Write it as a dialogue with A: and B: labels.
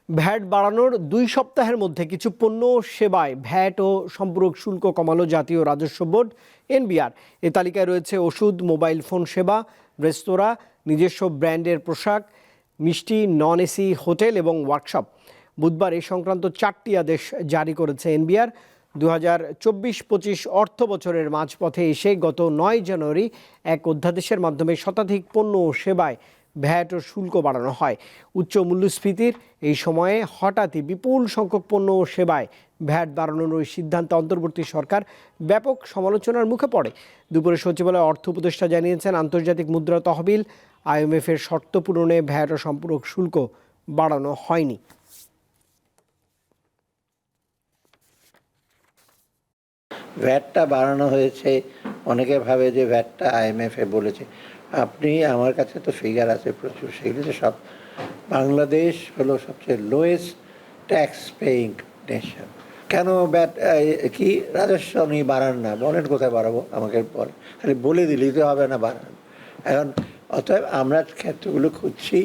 A: VAT বাড়ানোর ২ সপ্তাহের মধ্যে কিছু পণ্য ও সেবায় ভ্যাট ও সম্পূরক শুল্ক কমালো জাতীয় রাজস্ব বোর্ড এনবিআর। এ তালিকায় রয়েছে ওষুধ, মোবাইল ফোন সেবা, রেস্তোরাঁ, নিজস্ব ব্র্যান্ডের পোশাক, মিষ্টি, নন এসি হোটেল এবং ওয়ার্কশপ। বুধবার এ সংক্রান্ত 4টি আদেশ জারি করেছে এনবিআর। 2024-25 অর্থ বছরের মাঝপথে এসে গত 9 জানুয়ারি এক অধ্যাদেশের মাধ্যমে শতাধিক পণ্য ও সেবায় ভ্যাট ও শুল্ক বাড়ানো হয়। উচ্চ মূল্যস্ফীতির এই সময়ে হঠাৎই বিপুল সংখ্যক পণ্য ও সেবায় ভ্যাট বাড়ানোর ওই সিদ্ধান্তে অন্তর্বর্তী সরকার ব্যাপক সমালোচনার মুখে পড়ে। দুপুরে সচিবালয়ে অর্থ উপদেষ্টা জানিয়েছেন, আন্তর্জাতিক মুদ্রা তহবিল, IMF এর শর্ত পূরণে ভ্যাট ও সম্পূরক শুল্ক বাড়ানো হয়নি।
B: ভ্যাটটা বাড়ানো হয়েছে, অনেকে ভাবে যে ভ্যাটটা IMF বলেছে। আপনি, আমার কাছে তো ফিগার আছে প্রচুর, সেগুলো সব। বাংলাদেশ হলো সবচেয়ে লোয়েস্ট ট্যাক্স পেইং নেশন। কেন ভ্যাট কি রাজস্ব নিয়ে বাড়ান না? বলেন কোথায় বাড়াবো, আমাকে পরে খালি বলে দিলেই তো হবে না বাড়ান। এখন অতএব আমরা ক্ষেত্রগুলো খুঁজছি।